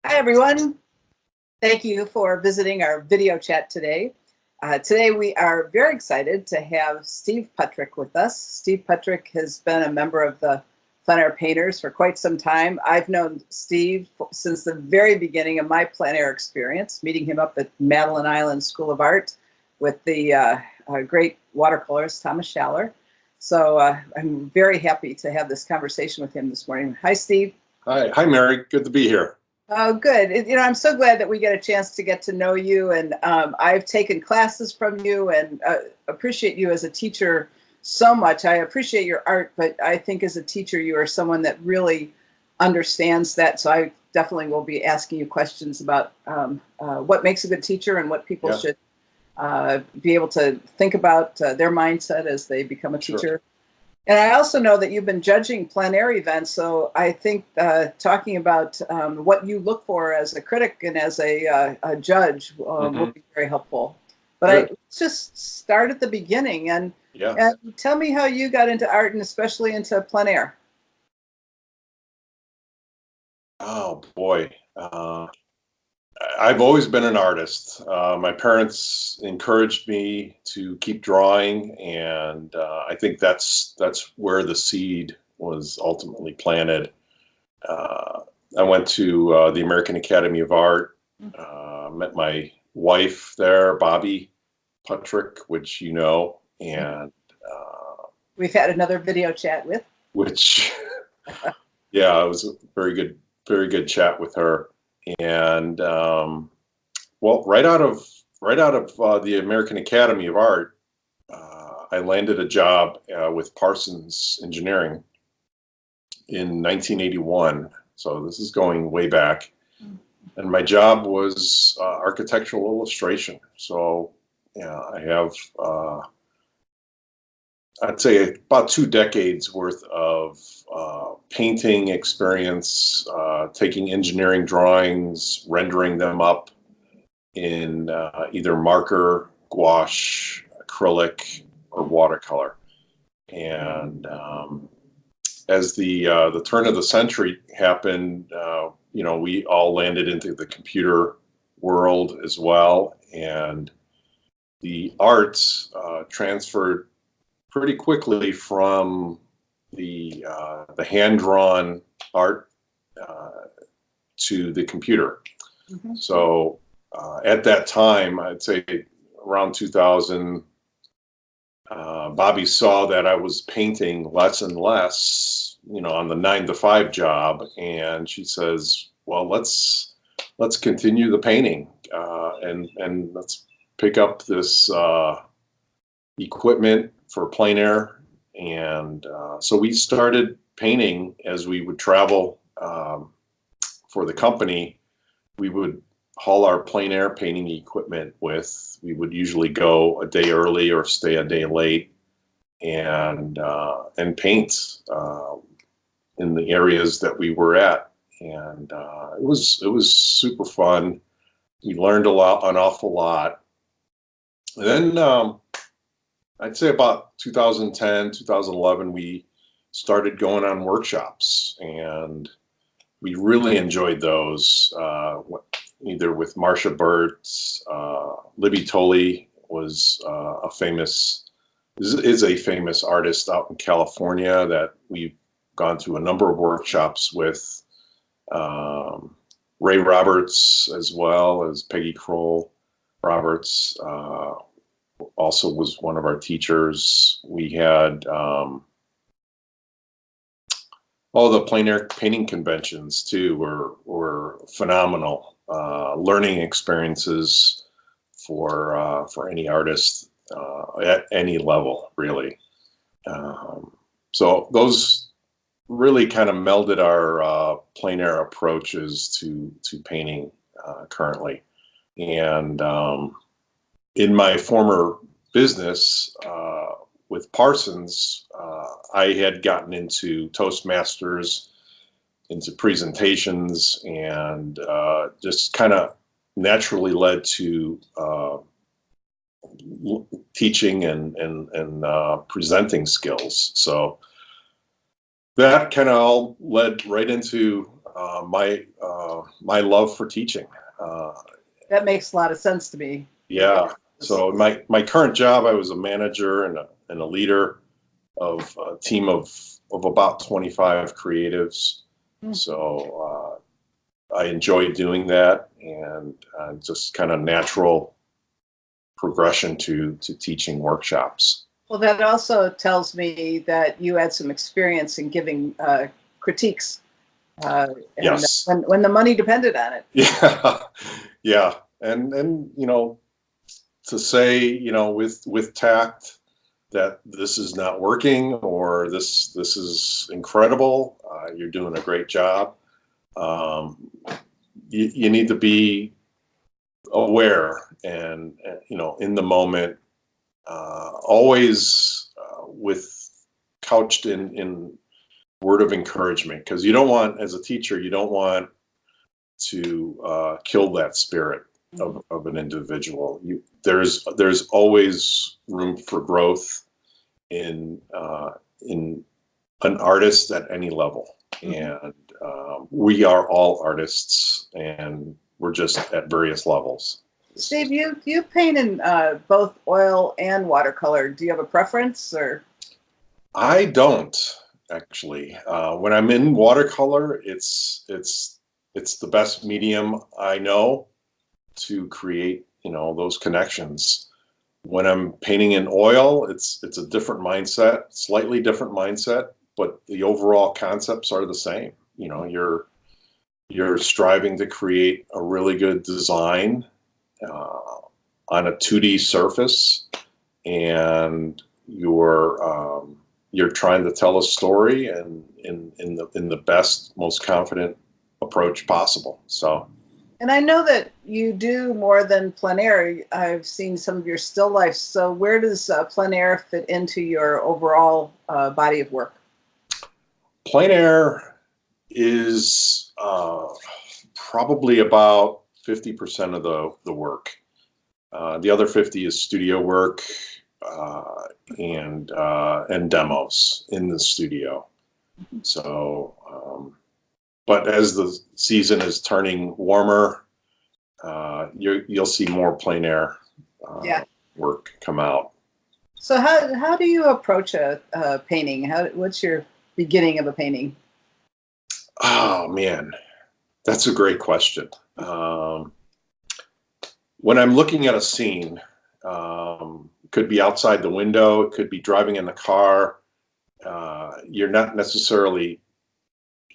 Hi, everyone. Thank you for visiting our video chat today. Today, we are very excited to have Steve Puttrich with us. Steve Puttrich has been a member of the Plein Air Painters for quite some time. I've known Steve since the very beginning of my plein air experience, meeting him up at Madeline Island School of Art with the great watercolorist Thomas Schaller. So I'm very happy to have this conversation with him this morning. Hi, Steve. Hi, Mary. Good to be here. Oh, good. I'm so glad that we get a chance to get to know you, and I've taken classes from you and appreciate you as a teacher so much. I appreciate your art, but I think as a teacher, you are someone that really understands that. So I definitely will be asking you questions about what makes a good teacher and what people should be able to think about their mindset as they become a teacher. Sure. And I also know that you've been judging plein air events, so I think talking about what you look for as a critic and as a judge will be very helpful. But let's just start at the beginning and tell me how you got into art and especially into plein air. Oh boy, I've always been an artist. My parents encouraged me to keep drawing, and I think that's where the seed was ultimately planted. I went to the American Academy of Art, met my wife there, Bobby Puttrich, which you know, and we've had another video chat with. Which, yeah, it was a very good chat with her. And well, right out of the American Academy of Art, I landed a job with Parsons Engineering in 1981. So this is going way back. And my job was architectural illustration. So yeah, I have I'd say about 2 decades worth of painting experience, taking engineering drawings, rendering them up in either marker, gouache, acrylic, or watercolor. And as the turn of the century happened, we all landed into the computer world as well, and the arts transferred pretty quickly from the hand-drawn art to the computer. So at that time, I'd say around 2000, Bobby saw that I was painting less and less, on the 9-to-5 job, and she says, "Well, let's continue the painting and let's pick up this equipment for plein air." And so we started painting as we would travel for the company. We would haul our plein air painting equipment with. We would usually go a day early or stay a day late and paint in the areas that we were at. And it was super fun. We learned an awful lot. And then I'd say about 2010, 2011, we started going on workshops, and we really enjoyed those, either with Marcia Burt. Libby Tolley was is a famous artist out in California that we've gone through a number of workshops with. Ray Roberts, as well as Peggy Kroll Roberts, also was one of our teachers. We had all the plein air painting conventions too were phenomenal, learning experiences for any artist at any level, really. So those really kind of melded our plein air approaches to painting currently. And in my former business with Parsons, I had gotten into Toastmasters, into presentations, and just kind of naturally led to teaching and presenting skills. So that kind of all led right into my love for teaching. That makes a lot of sense to me. Yeah. So my current job, I was a manager and a leader of a team of about 25 creatives. Mm. So I enjoy doing that, and just kind of natural progression to teaching workshops. Well, that also tells me that you had some experience in giving critiques. And Yes. when the money depended on it. Yeah. Yeah. And to say, with tact that this is not working, or this is incredible, you're doing a great job. You need to be aware and in the moment, always with couched in word of encouragement, because you don't want, as a teacher, you don't want to kill that spirit of an individual. There's always room for growth in an artist at any level, and we are all artists, and we're just at various levels. Steve, you paint in both oil and watercolor. Do you have a preference, or? I don't, actually. When I'm in watercolor, it's the best medium I know to create, those connections. When I'm painting in oil, it's a different mindset, slightly different mindset, but the overall concepts are the same. You're striving to create a really good design on a 2D surface, and you're trying to tell a story and in the best, most confident approach possible. So. And I know that you do more than plein air. I've seen some of your still lifes. So where does plein air fit into your overall body of work? Plein air is probably about 50% of the work. The other 50 is studio work and demos in the studio. So, but as the season is turning warmer, you'll see more plein air work come out. So how do you approach a painting? What's your beginning of a painting? Oh man, that's a great question. When I'm looking at a scene, it could be outside the window, it could be driving in the car. You're not necessarily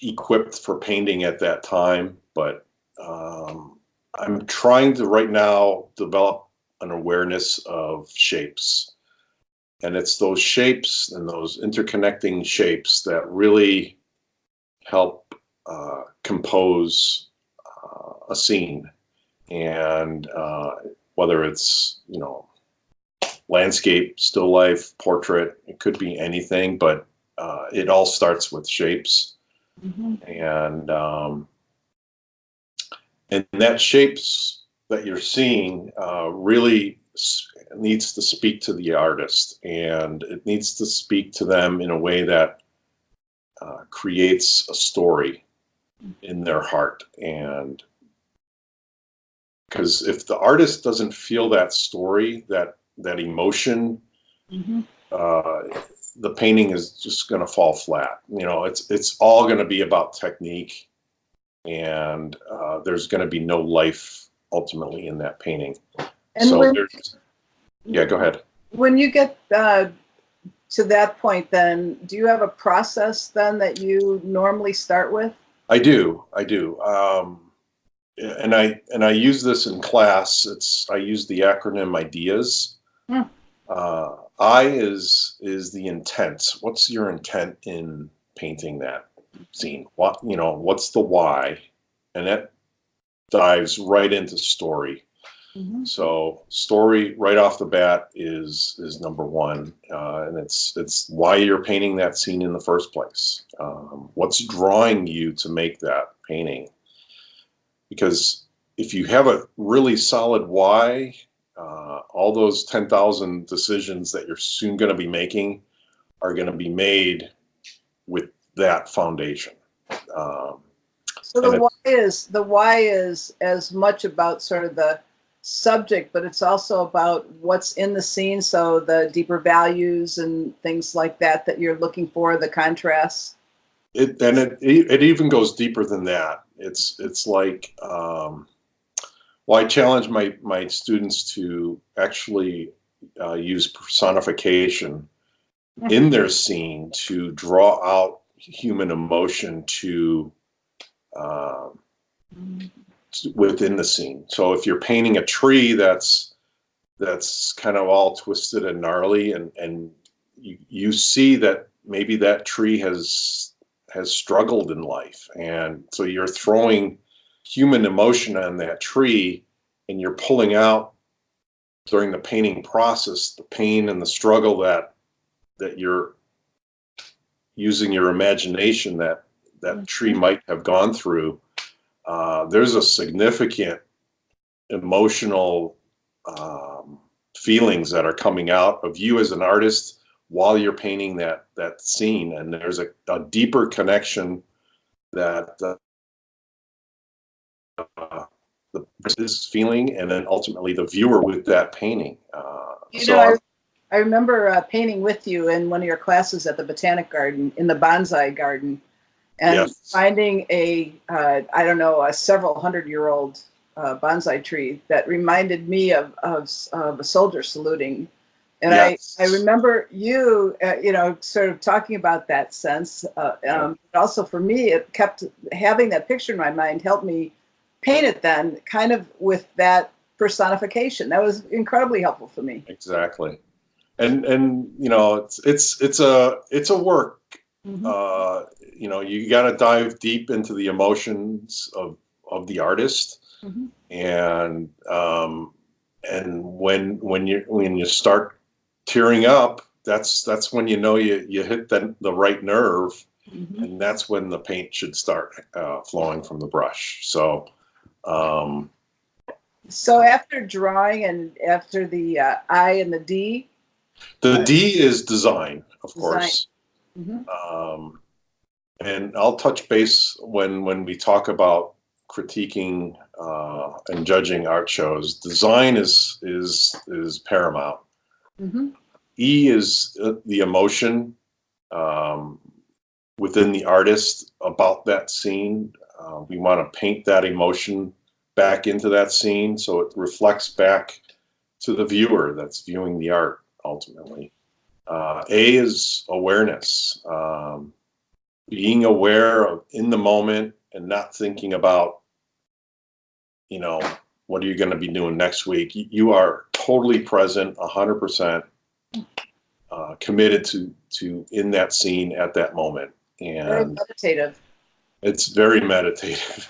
equipped for painting at that time, but I'm trying to right now develop an awareness of shapes. And it's those shapes and those interconnecting shapes that really help compose a scene. And whether it's, landscape, still life, portrait, it could be anything, but it all starts with shapes. Mm-hmm. And that shapes that you're seeing really needs to speak to the artist, and it needs to speak to them in a way that creates a story in their heart. And because if the artist doesn't feel that story, that emotion, mm-hmm. The painting is just going to fall flat. It's all going to be about technique, and there's going to be no life ultimately in that painting. And so yeah, go ahead. When you get to that point, then do you have a process then that you normally start with? I do. And I use this in class. I use the acronym IDEAS. I is the intent. What's your intent in painting that scene? What's the why? And that dives right into story. Mm-hmm. So story right off the bat is number one, and it's why you're painting that scene in the first place. What's drawing you to make that painting? Because if you have a really solid why, all those 10,000 decisions that you're soon going to be making are going to be made with that foundation. So And the why is as much about sort of the subject, but it's also about what's in the scene. So the deeper values and things like that that you're looking for, the contrasts. it even goes deeper than that. It's like, well, I challenge my students to actually use personification in their scene to draw out human emotion uh, within the scene. So if you're painting a tree that's kind of all twisted and gnarly, and you see that maybe that tree has struggled in life, and so you're throwing human emotion on that tree, and you're pulling out during the painting process the pain and the struggle that you're using your imagination that tree might have gone through. There's a significant emotional feelings that are coming out of you as an artist while you're painting that scene, and there's a deeper connection that the person is feeling, and then ultimately the viewer with that painting. I remember painting with you in one of your classes at the Botanic Garden, in the bonsai garden, and Yes. finding I don't know, a several 100-year-old bonsai tree that reminded me of a soldier saluting. And Yes. I remember you, sort of talking about that sense. But also for me, it kept having that picture in my mind, helped me paint it then kind of with that personification. That was incredibly helpful for me. Exactly. And it's a work. You got to dive deep into the emotions of the artist, and when you start tearing up, that's when you hit the right nerve, and that's when the paint should start flowing from the brush. So after drawing and after the I and the D. The D is design, of Design. course. And I'll touch base when we talk about critiquing and judging art shows. Design is paramount. E is the emotion within the artist about that scene. We want to paint that emotion back into that scene so it reflects back to the viewer that's viewing the art ultimately. A is awareness. Being aware of in the moment and not thinking about, what are you going to be doing next week? You are totally present, 100% committed to in that scene at that moment. And very meditative. It's very meditative.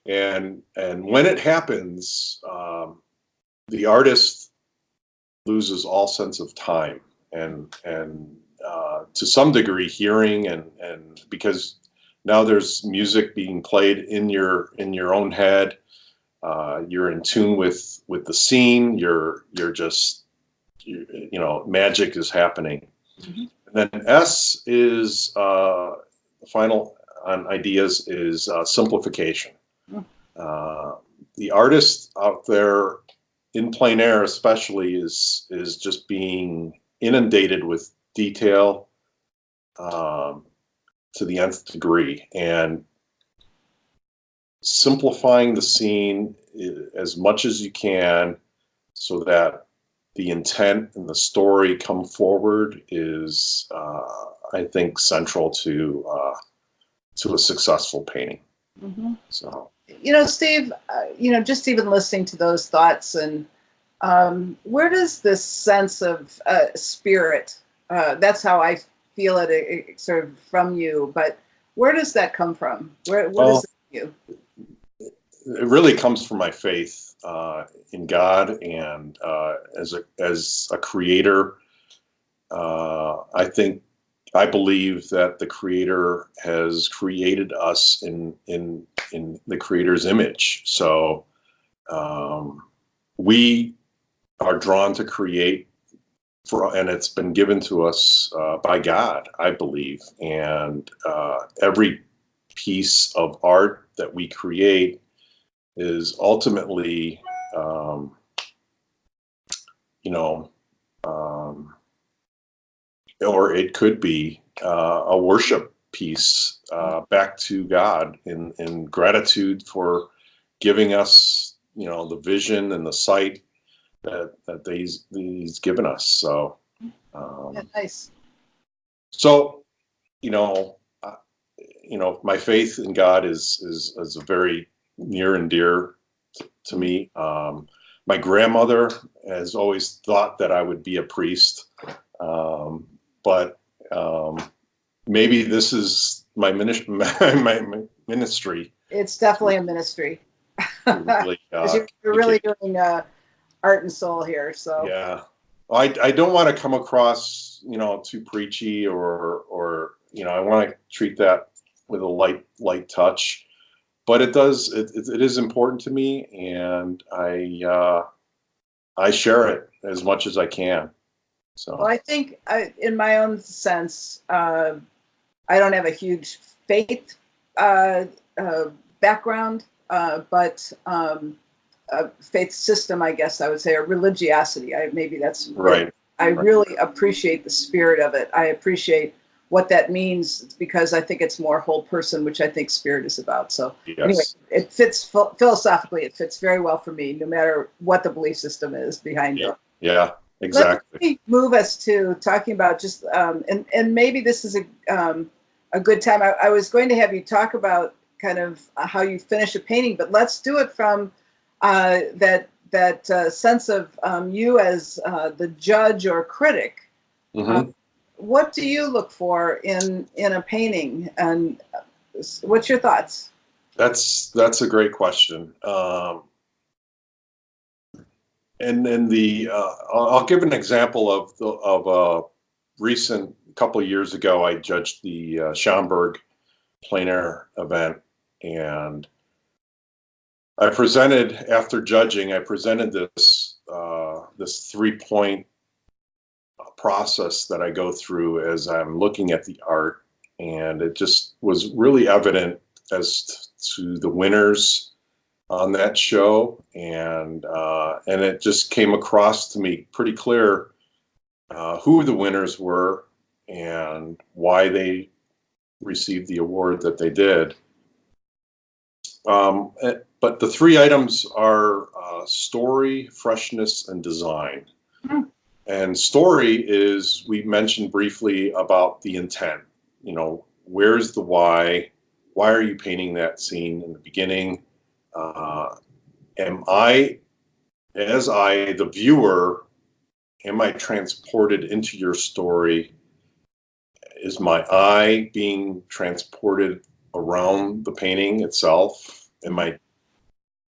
And when it happens, the artist loses all sense of time and to some degree hearing, and because now there's music being played in your own head. You're in tune with the scene. You're just magic is happening. And then S is the final on ideas is simplification. The artist out there in plein air especially is just being inundated with detail to the nth degree, and simplifying the scene as much as you can so that the intent and the story come forward is I think central to a successful painting. So Steve, just even listening to those thoughts, and where does this sense of spirit, that's how I feel it sort of from you, but where does that come from? What is it from you? It really comes from my faith in God, and as a creator, I believe that the Creator has created us in the Creator's image. So we are drawn to create, and it's been given to us by God, I believe. And every piece of art that we create is ultimately, you know, or it could be a worship piece back to God in gratitude for giving us, you know, the vision and the sight that he's given us. So, Yeah, nice. so my faith in God is a very near and dear to me. My grandmother has always thought that I would be a priest, but maybe this is my ministry. It's definitely a ministry. Really, 'Cause you're really doing art and soul here. So yeah. I don't want to come across, too preachy or I want to treat that with a light touch, but it is important to me, and I share it as much as I can. So well, I think in my own sense, I don't have a huge faith uh, background, but a faith system, I guess I would say, or religiosity. Maybe that's right. I really appreciate the spirit of it. I appreciate what that means because I think it's more whole person, which I think spirit is about. So anyway, Yes. it fits philosophically. It fits very well for me, no matter what the belief system is behind it. Yeah, exactly. Let me move us to talking about just and maybe this is a good time. I was going to have you talk about kind of how you finish a painting, but let's do it from that sense of you as the judge or critic. Mm-hmm. What do you look for in a painting, and what's your thoughts? That's a great question. And then I'll give an example of a recent couple of years ago. I judged the Schamburg plein air event, and after judging, I presented this 3-point process that I go through as I'm looking at the art, and it just was really evident as to the winners on that show, and it just came across to me pretty clear who the winners were and why they received the award that they did. But the 3 items are story, freshness, and design. Mhm. And story is, we mentioned briefly about the intent. Where's the why? Why are you painting that scene in the beginning? Am I, the viewer, am I transported into your story? Is my eye being transported around the painting itself? Am I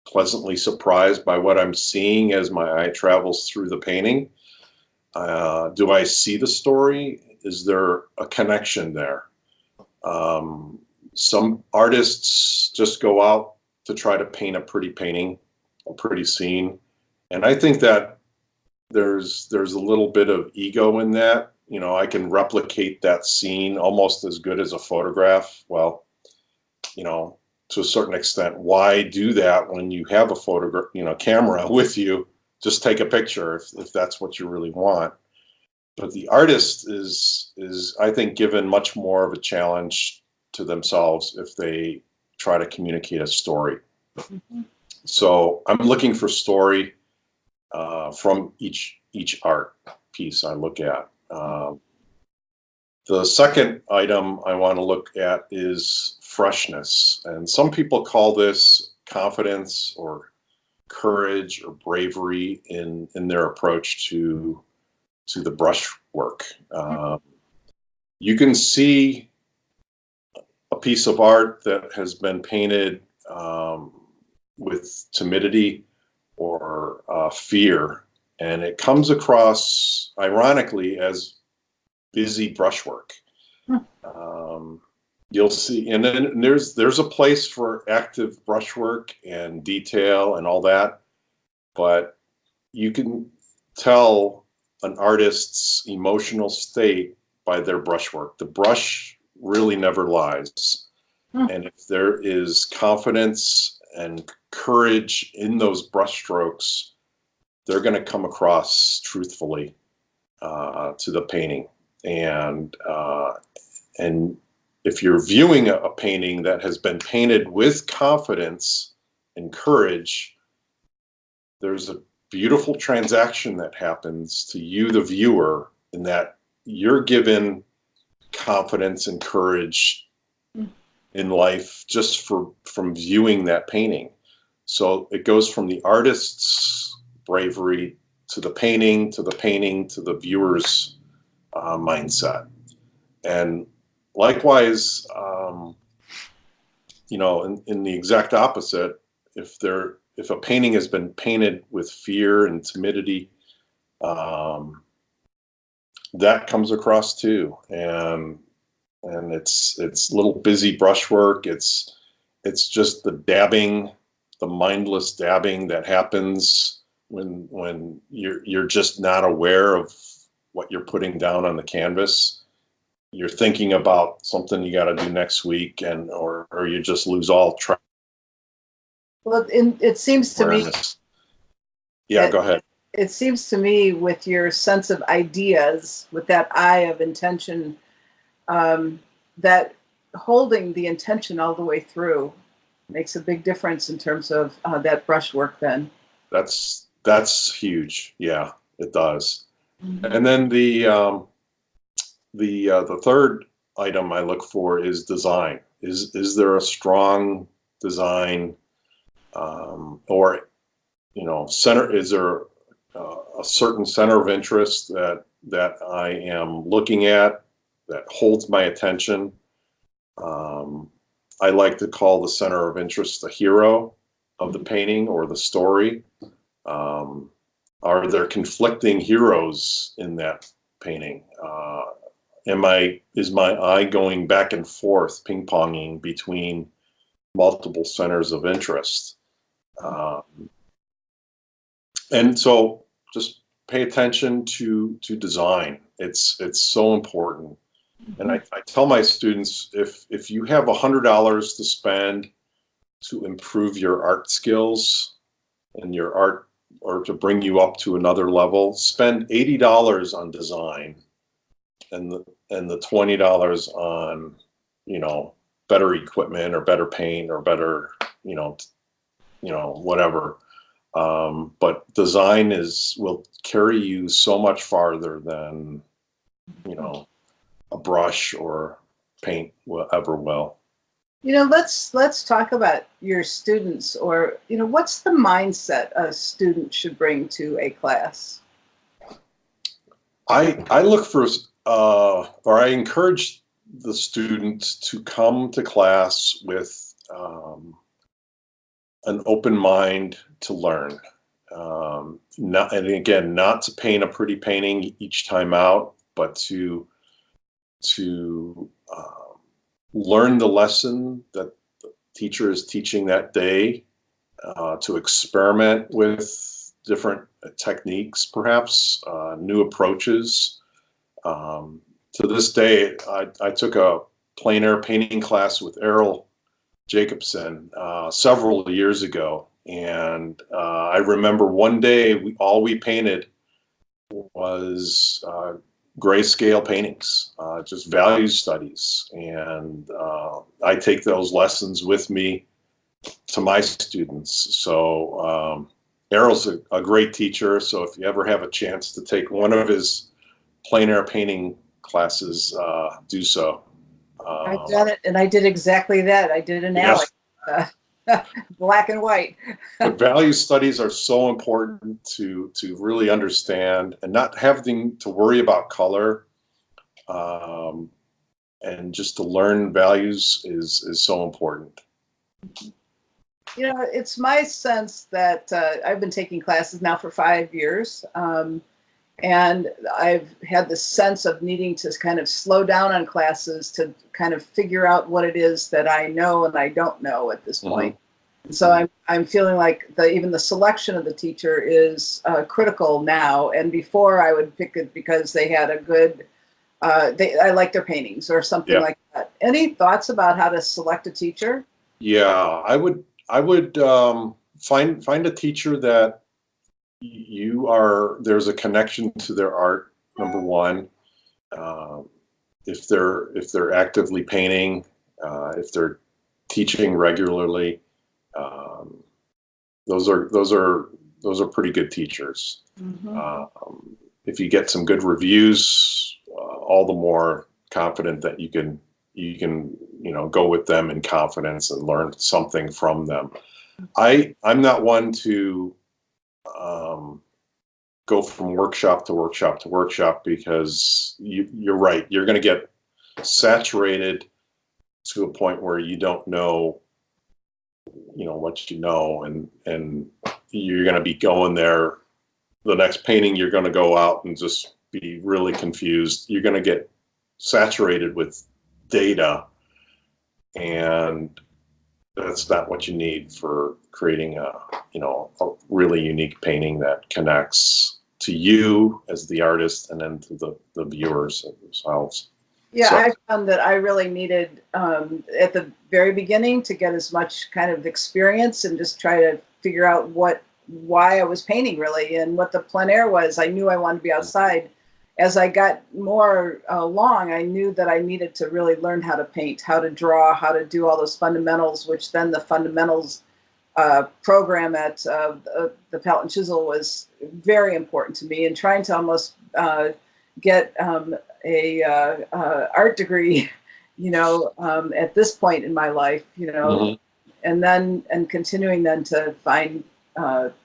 pleasantly surprised by what I'm seeing as my eye travels through the painting? Do I see the story? Is there a connection there? Some artists just go out to try to paint a pretty painting, a pretty scene, and I think that there's a little bit of ego in that. I can replicate that scene almost as good as a photograph. Well, to a certain extent, why do that when you have a photograph, camera with you? Just take a picture if that's what you really want. But the artist is I think given much more of a challenge to themselves if they try to communicate a story. Mm-hmm. So I'm looking for story from each art piece I look at. The second item I want to look at is freshness, and some people call this confidence or courage or bravery in their approach to the brush work. You can see a piece of art that has been painted with timidity or fear, and it comes across ironically as busy brushwork. You'll see, and then there's a place for active brushwork and detail and all that, but you can tell an artist's emotional state by their brushwork. The brush really never lies. And if there is confidence and courage in those brushstrokes, they're going to come across truthfully to the painting. And if you're viewing a painting that has been painted with confidence and courage, there's a beautiful transaction that happens to you, the viewer, in that you're given confidence and courage in life just from viewing that painting. So it goes from the artist's bravery to the painting, to the painting, to the viewer's mindset. And likewise, in the exact opposite, if a painting has been painted with fear and timidity, that comes across too. And it's little busy brushwork. It's just the dabbing, the mindless dabbing that happens when you're just not aware of what you're putting down on the canvas. You're thinking about something you got to do next week, or you just lose all track. Well, it seems to me. Yeah, go ahead. It seems to me, with your sense of ideas, with that eye of intention, that holding the intention all the way through makes a big difference in terms of that brushwork. Then that's huge. Yeah, it does. Mm-hmm. And then the third item I look for is design. Is there a strong design, or center? Is there a certain center of interest that I am looking at that holds my attention? I like to call the center of interest the hero of the painting or the story. Are there conflicting heroes in that painting? Is my eye going back and forth, ping-ponging between multiple centers of interest? And so just pay attention to design. It's so important. And I tell my students, if you have $100 to spend to improve your art skills and your art, or to bring you up to another level, spend $80 on design and the $20 on, better equipment or better paint or better, whatever. But design will carry you so much farther than, a brush or paint ever will. Let's talk about your students, or what's the mindset a student should bring to a class? I look for, or I encourage the students to come to class with an open mind to learn. Not to paint a pretty painting each time out, but to learn the lesson that the teacher is teaching that day, to experiment with different techniques, perhaps new approaches. To this day, I took a plein air painting class with Errol Jacobson several years ago, and I remember one day all we painted was grayscale paintings, just value studies, and I take those lessons with me to my students. So Errol's a great teacher, so if you ever have a chance to take one of his plein air painting classes, do so. I've done it, and I did exactly that. I did an alley, black and white. But value studies are so important to really understand, and not having to worry about color, and just to learn values is so important. It's my sense that I've been taking classes now for 5 years. And I've had this sense of needing to kind of slow down on classes to kind of figure out what it is that I know and I don't know at this point. And so I'm feeling like even the selection of the teacher is critical now. And before I would pick it because they had a good, I like their paintings or something like that. Any thoughts about how to select a teacher? Yeah, I would find a teacher that there's a connection to their art, number one. Um, if they're actively painting, if they're teaching regularly, um, those are pretty good teachers. Mm-hmm. If you get some good reviews, all the more confident that you can go with them in confidence and learn something from them. I'm not one to um, go from workshop to workshop to workshop, because you're right, you're going to get saturated to a point where you don't know what you know, and you're going to be going there. The next painting, you're going to go out and just be really confused. You're going to get saturated with data, and that's not what you need for creating a really unique painting that connects to you as the artist, and then to the viewers themselves. Yeah, So I found that I really needed at the very beginning to get as much kind of experience and just try to figure out why I was painting really, and what the plein air was. I knew I wanted to be outside. As I got more along, I knew that I needed to really learn how to paint, how to draw, how to do all those fundamentals, which then the fundamentals program at the Palette and Chisel was very important to me, and trying to almost get a art degree, at this point in my life, mhm. and continuing then to find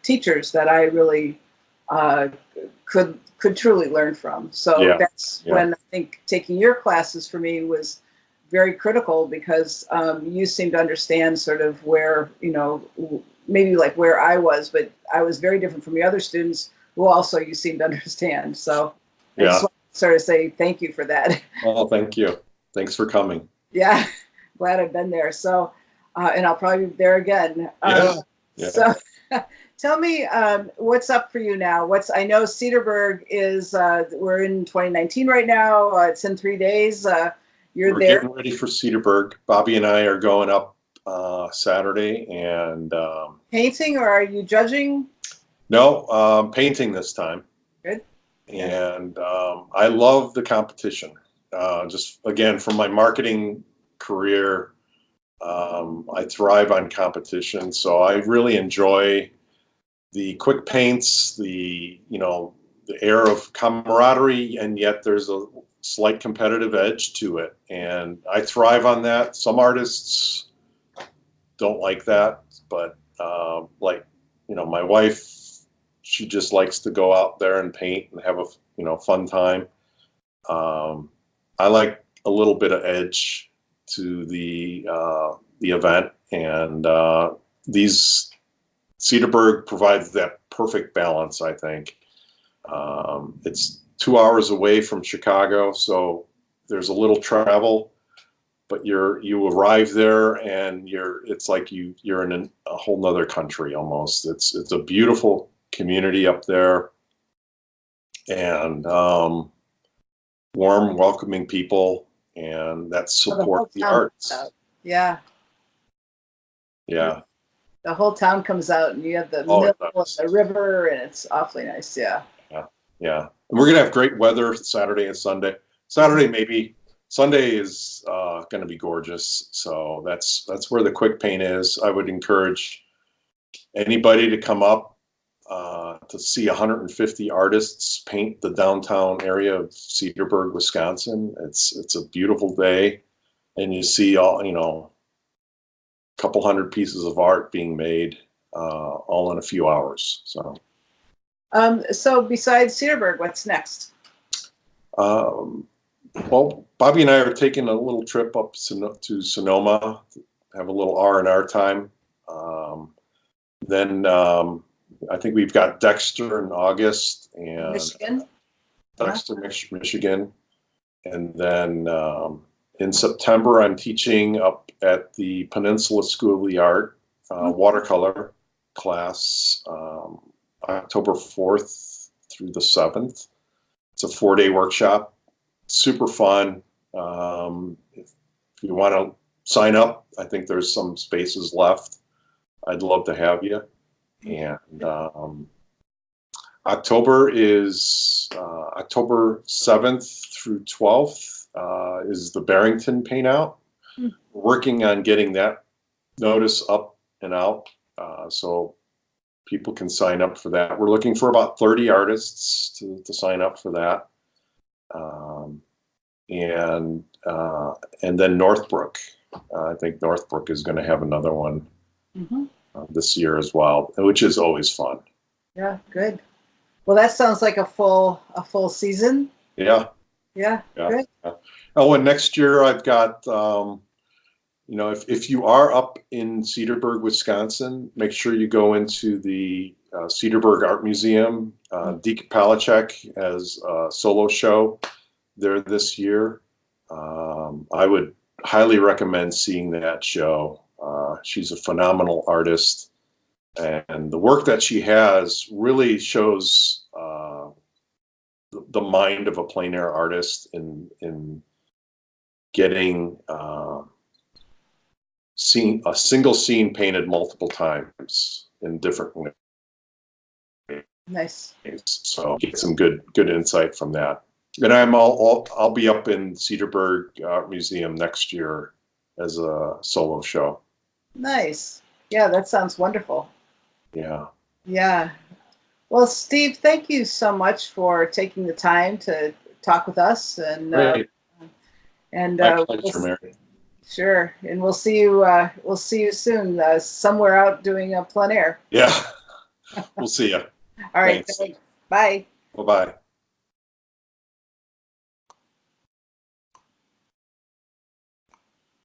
teachers that I really could truly learn from. So Yeah, that's yeah, when I think taking your classes for me was very critical, because you seem to understand sort of where, maybe like where I was, but I was very different from the other students who also you seem to understand. So I just yeah. want to sort of say thank you for that. Well, thank you. Thanks for coming. Yeah, glad I've been there. So, and I'll probably be there again. Yeah, yeah. So tell me, what's up for you now? I know Cedarburg is, we're in 2019 right now. It's in 3 days. You're We're there getting ready for Cedarburg. Bobby and I are going up Saturday, and painting, or are you judging? no, painting this time. Good. Yeah. And I love the competition. Just again, from my marketing career, I thrive on competition. So I really enjoy the quick paints, the air of camaraderie, and yet there's a slight competitive edge to it. And I thrive on that. Some artists don't like that, but my wife, she just likes to go out there and paint and have a fun time. I like a little bit of edge to the event, and these Cedarburg provides that perfect balance, I think. It's 2 hours away from Chicago, so there's a little travel, but you arrive there and it's like you're in a whole nother country almost. It's a beautiful community up there, and warm, welcoming people, and that Oh, the support whole the town comes arts. out. Yeah. Yeah. The whole town comes out, and you have the Oh, mill it and does. the river, and it's awfully nice. Yeah. Yeah. Yeah. And we're gonna have great weather Saturday and Sunday. Saturday maybe. Sunday is going to be gorgeous. So that's where the quick paint is. I would encourage anybody to come up to see 150 artists paint the downtown area of Cedarburg, Wisconsin. It's a beautiful day, and you see a couple hundred pieces of art being made all in a few hours. So besides Cedarburg, what's next? Um, well, Bobby and I are taking a little trip up to Sonoma, have a little R&R time. Then I think we've got Dexter in August, and Michigan. Dexter, Michigan. And then in September, I'm teaching up at the Peninsula School of the Art watercolor class, October 4th through the 7th. It's a 4-day workshop, super fun. you want to sign up, I think there's some spaces left. I'd love to have you. And October is October 7th through 12th is the Barrington paint out. We're working on getting that notice up and out so people can sign up for that. We're looking for about 30 artists to sign up for that. And then Northbrook. I think Northbrook is going to have another one this year as well, which is always fun. Yeah, good. Well, that sounds like a full season. Yeah. Yeah. Good. Oh, and next year I've got, if you are up in Cedarburg, Wisconsin, make sure you go into the Cedarburg Art Museum. Deke Palachek has a solo show there this year. I would highly recommend seeing that show. She's a phenomenal artist, and the work that she has really shows the mind of a plein air artist in getting a single scene painted multiple times in different ways. Nice. So get some good insight from that. And I'll be up in Cedarburg Art Museum next year as a solo show. Nice. Yeah, that sounds wonderful. Yeah. Yeah. Well, Steve, thank you so much for taking the time to talk with us. And Great. My pleasure, Mary. Sure. And we'll see you soon somewhere out doing a plein air. Yeah. We'll see you. All right. Thanks. Bye. Bye-bye.